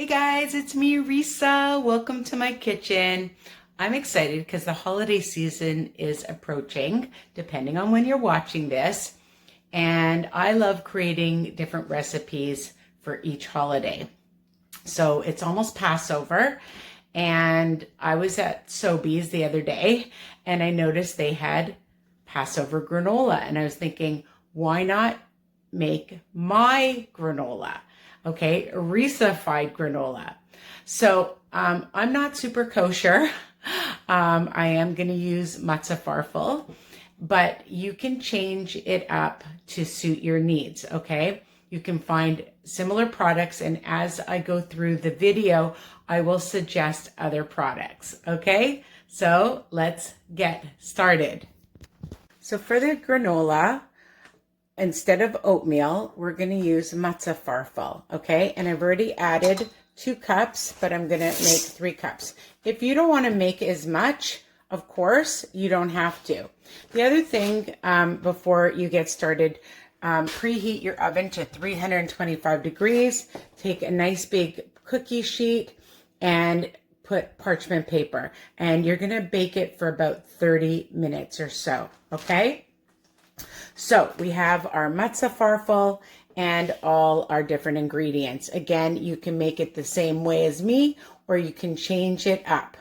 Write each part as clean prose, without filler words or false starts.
Hey guys, it's me, Risa. Welcome to my kitchen. I'm excited because the holiday season is approaching, depending on when you're watching this. And I love creating different recipes for each holiday. So it's almost Passover, and I was at Sobeys the other day and I noticed they had Passover granola. And I was thinking, why not make my granola? Okay, Risa-fied granola. So I'm not super kosher. I am going to use Matzah Farfel, but you can change it up to suit your needs, okay? You can find similar products, and as I go through the video, I will suggest other products, okay? So let's get started. So for the granola, instead of oatmeal, we're going to use Matzah Farfel, okay? And I've already added 2 cups, but I'm going to make 3 cups. If you don't want to make as much, of course, you don't have to. The other thing, before you get started, preheat your oven to 325 degrees. Take a nice big cookie sheet and put parchment paper. And you're going to bake it for about 30 minutes or so, okay? So we have our Matzah Farfel and all our different ingredients. Again, you can make it the same way as me, or you can change it up.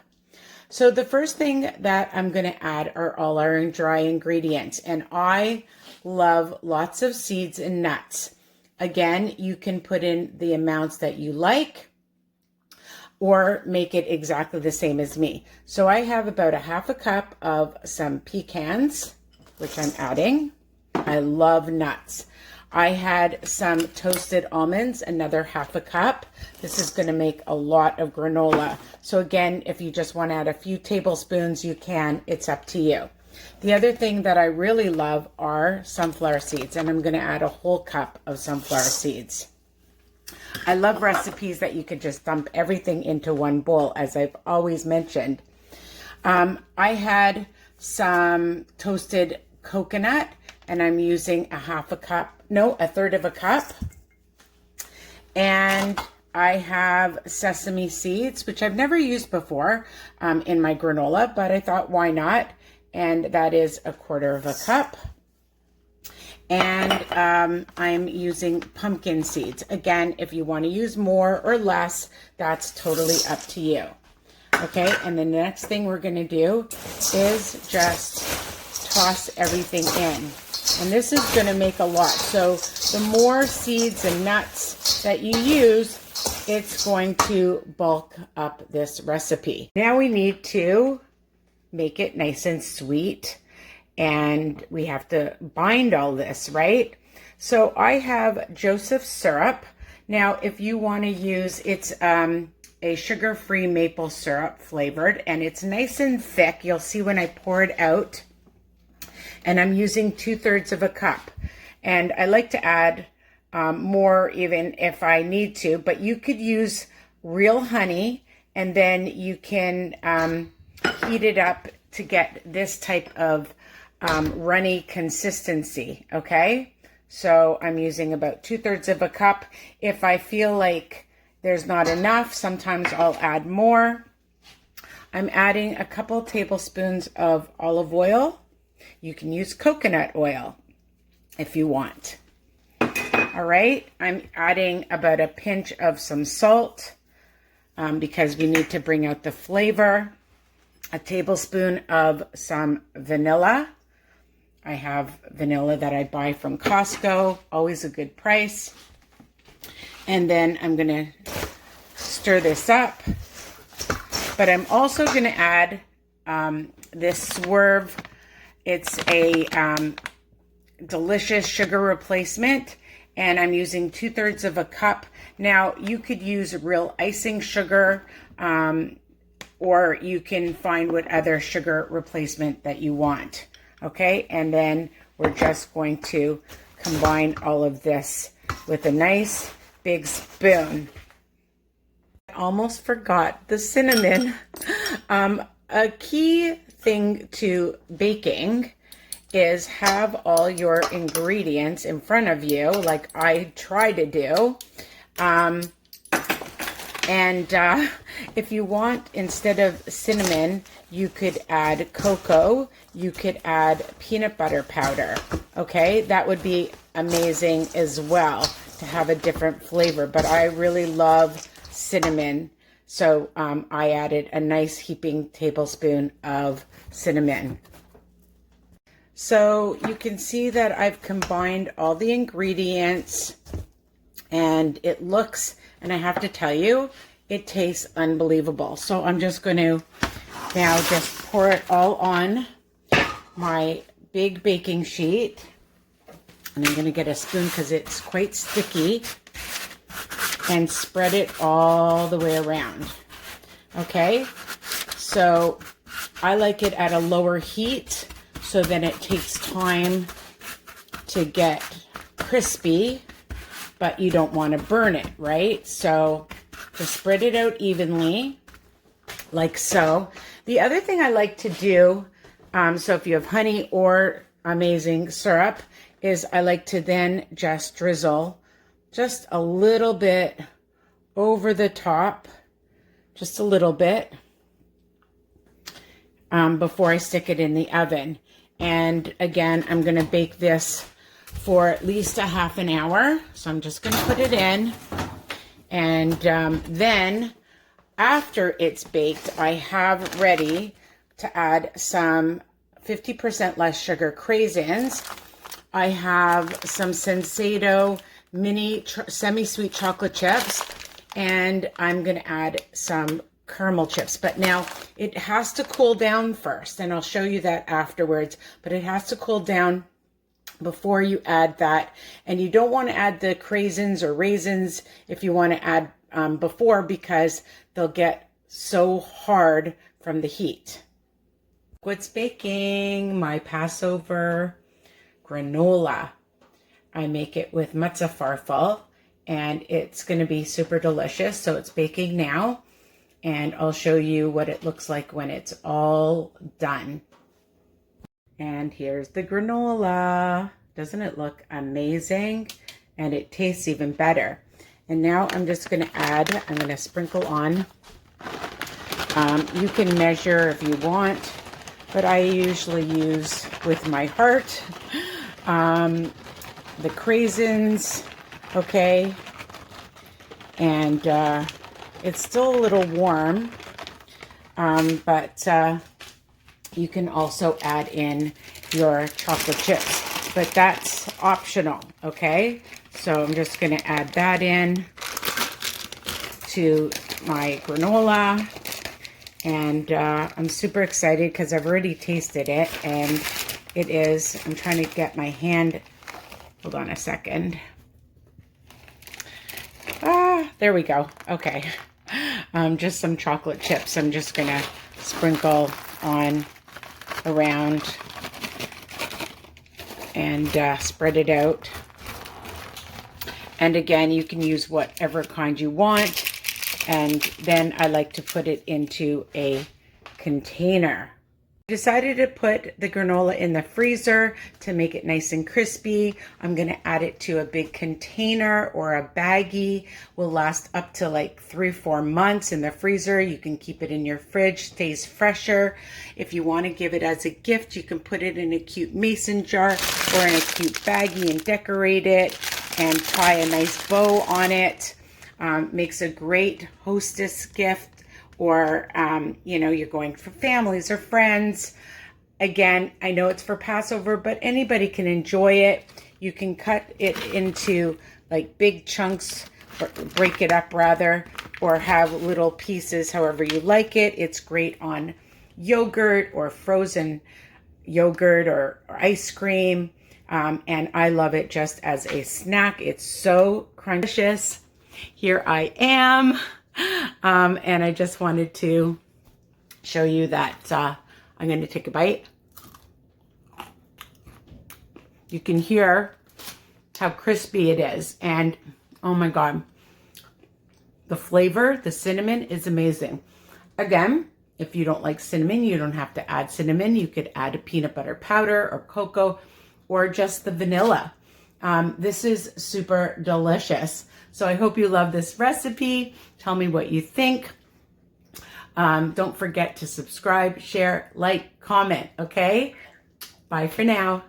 So the first thing that I'm going to add are all our dry ingredients. And I love lots of seeds and nuts. Again, you can put in the amounts that you like, or make it exactly the same as me. So I have about 1/2 cup of some pecans, which I'm adding. I love nuts. I had some toasted almonds, another 1/2 cup. This is going to make a lot of granola. So again, if you just want to add a few tablespoons, you can. It's up to you. The other thing that I really love are sunflower seeds, and I'm going to add a whole cup of sunflower seeds. I love recipes that you could just dump everything into one bowl, as I've always mentioned. I had some toasted coconut, and I'm using 1/2 cup, no, 1/3 of a cup. And I have sesame seeds, which I've never used before in my granola, but I thought, why not? And that is 1/4 of a cup. And I'm using pumpkin seeds. Again, if you want to use more or less, that's totally up to you. Okay, and the next thing we're going to do is just toss everything in. And this is going to make a lot. So the more seeds and nuts that you use, it's going to bulk up this recipe. Now we need to make it nice and sweet, and we have to bind all this, right? So I have Joseph's syrup. Now, if you want to use, it's a sugar-free maple syrup flavored, and it's nice and thick. You'll see when I pour it out. And I'm using 2/3 of a cup. And I like to add more even if I need to, but you could use real honey, and then you can heat it up to get this type of runny consistency, okay? So I'm using about 2/3 of a cup. If I feel like there's not enough, sometimes I'll add more. I'm adding a couple tablespoons of olive oil. You can use coconut oil if you want. All right, I'm adding about a pinch of some salt because we need to bring out the flavor. A tablespoon of some vanilla. I have vanilla that I buy from Costco, always a good price. And then I'm going to stir this up. But I'm also going to add this Swerve. It's a delicious sugar replacement, and I'm using 2/3 of a cup. Now, you could use real icing sugar, or you can find what other sugar replacement that you want. Okay, and then we're just going to combine all of this with a nice big spoon. I almost forgot the cinnamon. A key thing to baking is have all your ingredients in front of you, like I try to do. And if you want, instead of cinnamon, you could add cocoa. You could add peanut butter powder. Okay, that would be amazing as well to have a different flavor. But I really love cinnamon. So I added a nice heaping tablespoon of cinnamon. So you can see that I've combined all the ingredients, and it looks, and I have to tell you, it tastes unbelievable. So I'm just going to now just pour it all on my big baking sheet. And I'm going to get a spoon because it's quite sticky, and spread it all the way around. Okay, so I like it at a lower heat, so then it takes time to get crispy, but you don't want to burn it, right? So just spread it out evenly, like so. The other thing I like to do, so if you have honey or amazing syrup, is I like to then just drizzle just a little bit over the top, just a little bit, before I stick it in the oven. And again, I'm going to bake this for at least a half an hour. So I'm just going to put it in. And then after it's baked, I have ready to add some 50% less sugar craisins. I have some Sensado mini semi-sweet chocolate chips, and I'm going to add some caramel chips. But now it has to cool down first, and I'll show you that afterwards. But it has to cool down before you add that. And you don't want to add the craisins or raisins if you want to add before, because they'll get so hard from the heat. What's baking? My Passover granola. I make it with Matzah Farfel, and it's going to be super delicious. So it's baking now, and I'll show you what it looks like when it's all done. And here's the granola. Doesn't it look amazing? And it tastes even better. And now I'm just going to add, I'm going to sprinkle on. You can measure if you want, but I usually use with my heart. The craisins, okay, and it's still a little warm, but you can also add in your chocolate chips, but that's optional, okay? So I'm just going to add that in to my granola, and I'm super excited because I've already tasted it, and it is, I'm trying to get my hand, hold on a second. There we go. Okay. Just some chocolate chips. I'm just going to sprinkle on around and spread it out. And again, you can use whatever kind you want. And then I like to put it into a container. Decided to put the granola in the freezer to make it nice and crispy. I'm going to add it to a big container or a baggie. Will last up to like 3-4 months in the freezer. You can keep it in your fridge, stays fresher. If you want to give it as a gift, you can put it in a cute mason jar or in a cute baggie and decorate it and tie a nice bow on it. Makes a great hostess gift. Or, you know, you're going for families or friends. Again, I know it's for Passover, but anybody can enjoy it. You can cut it into like big chunks, or break it up rather, or have little pieces, however you like it. It's great on yogurt or frozen yogurt or ice cream. And I love it just as a snack. It's so crunchy. Here I am. And I just wanted to show you that I'm going to take a bite. You can hear how crispy it is. And oh my God, the flavor, the cinnamon is amazing. Again, if you don't like cinnamon, you don't have to add cinnamon. You could add a peanut butter powder or cocoa or just the vanilla. This is super delicious. So I hope you love this recipe. Tell me what you think. Don't forget to subscribe, share, like, comment, okay? Bye for now.